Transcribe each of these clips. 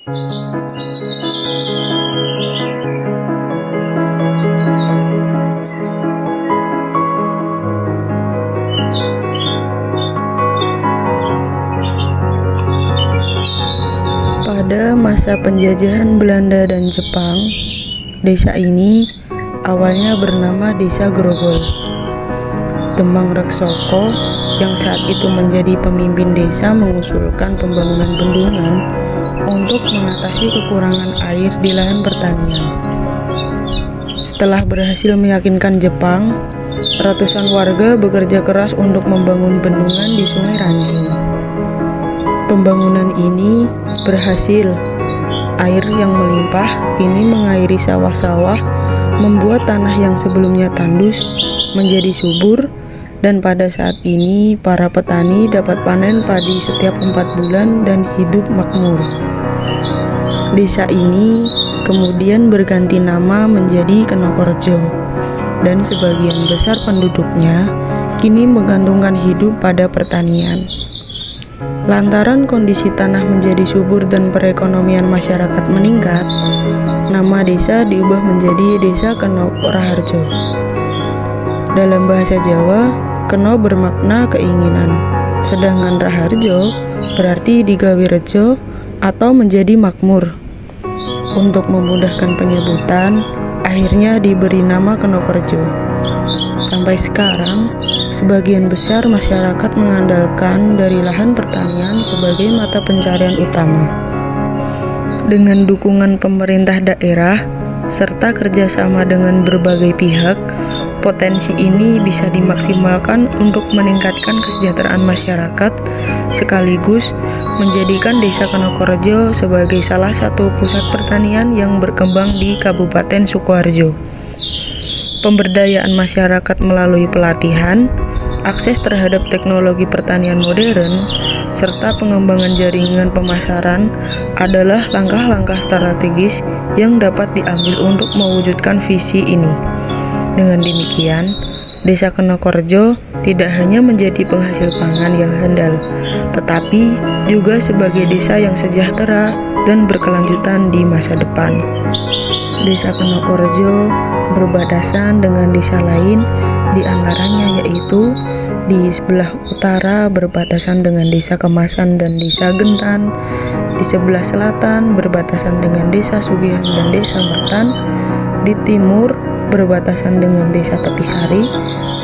Pada masa penjajahan Belanda dan Jepang, desa ini awalnya bernama Desa Grogol. Demang Reksoko yang saat itu menjadi pemimpin desa mengusulkan pembangunan bendungan untuk mengatasi kekurangan air di lahan pertanian. Setelah berhasil meyakinkan Jepang, ratusan warga bekerja keras untuk membangun bendungan di Sungai Rancing. Pembangunan ini berhasil. Air yang melimpah ini mengairi sawah-sawah, membuat tanah yang sebelumnya tandus menjadi subur, dan pada saat ini para petani dapat panen padi setiap 4 bulan dan hidup makmur. Desa ini kemudian berganti nama menjadi Kenokorejo, dan sebagian besar penduduknya kini menggantungkan hidup pada pertanian. Lantaran kondisi tanah menjadi subur dan perekonomian masyarakat meningkat, nama desa diubah menjadi Desa Keno Raharjo. Dalam bahasa Jawa, Keno bermakna keinginan, sedangkan Raharjo berarti digawe rejo atau menjadi makmur. Untuk memudahkan penyebutan, akhirnya diberi nama Kenokorejo. Sampai sekarang, sebagian besar masyarakat mengandalkan dari lahan pertanian sebagai mata pencarian utama. Dengan dukungan pemerintah daerah serta kerjasama dengan berbagai pihak, potensi ini bisa dimaksimalkan untuk meningkatkan kesejahteraan masyarakat, sekaligus menjadikan Desa Kenokorejo sebagai salah satu pusat pertanian yang berkembang di Kabupaten Sukoharjo. Pemberdayaan masyarakat melalui pelatihan, akses terhadap teknologi pertanian modern, serta pengembangan jaringan pemasaran adalah langkah-langkah strategis yang dapat diambil untuk mewujudkan visi ini. Dengan demikian, Desa Kenokorejo tidak hanya menjadi penghasil pangan yang handal, tetapi juga sebagai desa yang sejahtera dan berkelanjutan di masa depan. Desa Kenokorejo berbatasan dengan desa lain, di antaranya yaitu di sebelah utara berbatasan dengan Desa Kemasan dan Desa Gentan, di sebelah selatan berbatasan dengan Desa Sugihan dan Desa Mertan, di timur berbatasan dengan Desa Tepisari,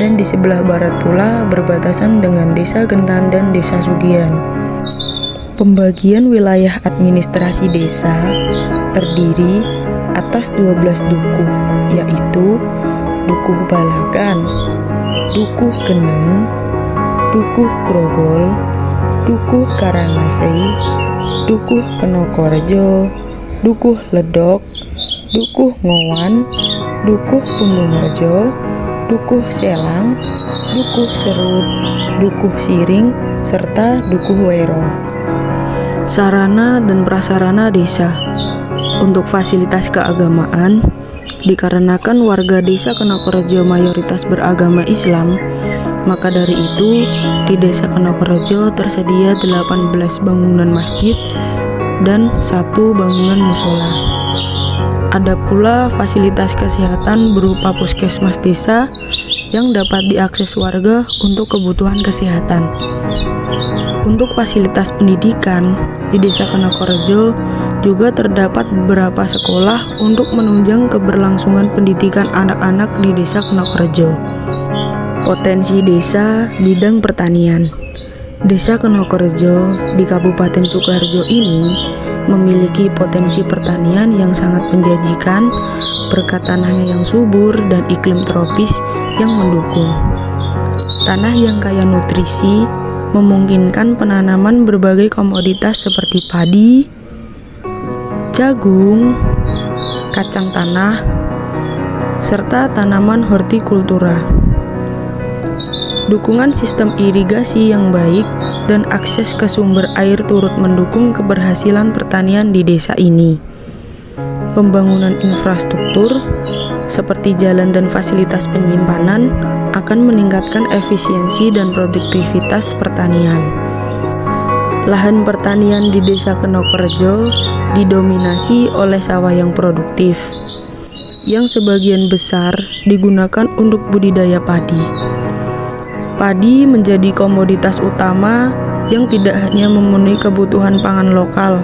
dan di sebelah barat pula berbatasan dengan Desa Gentan dan Desa Sugihan. Pembagian wilayah administrasi desa terdiri atas 12 dukuh, yaitu Dukuh Balagan, Dukuh Geneng, Dukuh Grogol, Dukuh Karangasei, Dukuh Kenokorejo, Dukuh Ledok, Dukuh Ngowan, Dukuh Pundungrejo, Dukuh Selang, Dukuh Serut, Dukuh Siring, serta Dukuh Wero. Sarana dan prasarana desa. Untuk fasilitas keagamaan, dikarenakan warga Desa Kenokorejo mayoritas beragama Islam, maka dari itu di Desa Kenokorejo tersedia 18 bangunan masjid dan 1 bangunan musola. Ada pula fasilitas kesehatan berupa puskesmas desa yang dapat diakses warga untuk kebutuhan kesehatan. Untuk fasilitas pendidikan, di Desa Kenokorejo juga terdapat beberapa sekolah untuk menunjang keberlangsungan pendidikan anak-anak di Desa Kenokorejo. Potensi desa bidang pertanian. Desa Kenokorejo di Kabupaten Sukoharjo ini memiliki potensi pertanian yang sangat menjanjikan berkat tanahnya yang subur dan iklim tropis yang mendukung. Tanah yang kaya nutrisi memungkinkan penanaman berbagai komoditas seperti padi, jagung, kacang tanah, serta tanaman hortikultura. Dukungan sistem irigasi yang baik dan akses ke sumber air turut mendukung keberhasilan pertanian di desa ini. Pembangunan infrastruktur seperti jalan dan fasilitas penyimpanan akan meningkatkan efisiensi dan produktivitas pertanian. Lahan pertanian di Desa Kenokorejo didominasi oleh sawah yang produktif, yang sebagian besar digunakan untuk budidaya padi. Padi menjadi komoditas utama yang tidak hanya memenuhi kebutuhan pangan lokal,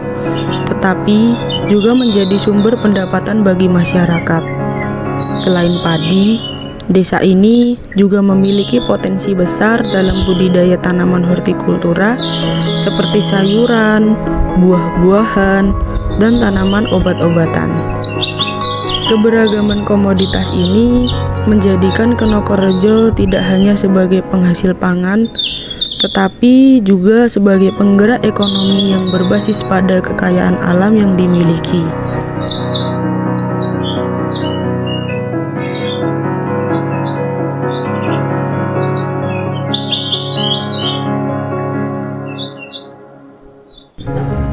tetapi juga menjadi sumber pendapatan bagi masyarakat. Selain padi, desa ini juga memiliki potensi besar dalam budidaya tanaman hortikultura seperti sayuran, buah-buahan, dan tanaman obat-obatan. Keberagaman komoditas ini menjadikan Kenokorejo tidak hanya sebagai penghasil pangan, tetapi juga sebagai penggerak ekonomi yang berbasis pada kekayaan alam yang dimiliki.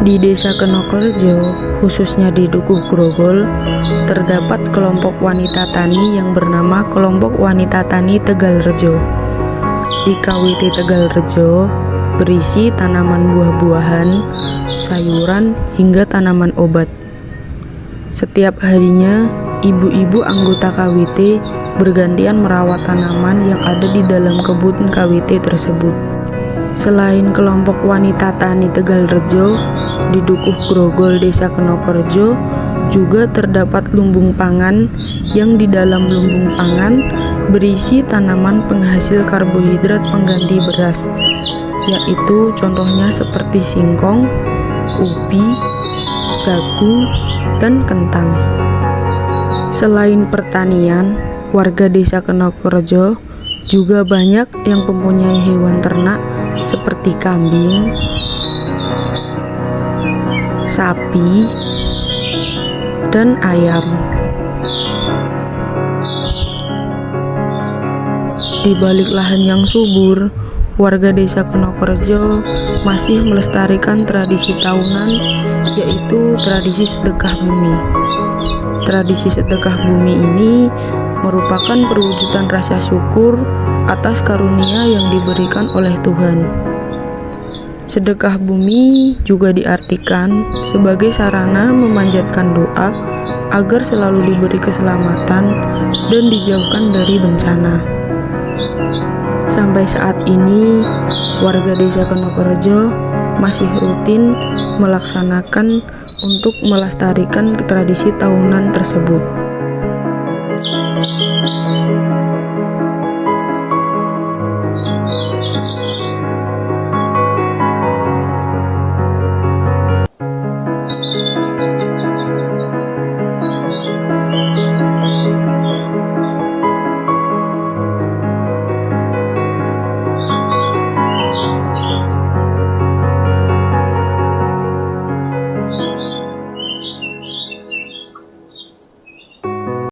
Di Desa Kenokorejo, khususnya di Dukuh Grogol, terdapat kelompok wanita tani yang bernama Kelompok Wanita Tani Tegalrejo. Di KWT Tegalrejo berisi tanaman buah-buahan, sayuran, hingga tanaman obat. Setiap harinya, ibu-ibu anggota KWT bergantian merawat tanaman yang ada di dalam kebun KWT tersebut. Selain kelompok wanita tani Tegalrejo, di Dukuh Grogol Desa Kenokorejo juga terdapat lumbung pangan yang di dalam lumbung pangan berisi tanaman penghasil karbohidrat pengganti beras, yaitu contohnya seperti singkong, ubi, jagung, dan kentang. Selain pertanian, warga Desa Kenokorejo juga banyak yang mempunyai hewan ternak seperti kambing, sapi, dan ayam. Di balik lahan yang subur, warga Desa Kenokorejo masih melestarikan tradisi tahunan, yaitu tradisi sedekah bumi. Tradisi sedekah bumi ini merupakan perwujudan rasa syukur atas karunia yang diberikan oleh Tuhan. Sedekah bumi juga diartikan sebagai sarana memanjatkan doa agar selalu diberi keselamatan dan dijauhkan dari bencana. Sampai saat ini, warga Desa Kenokorejo masih rutin melaksanakan untuk melestarikan tradisi tahunan tersebut.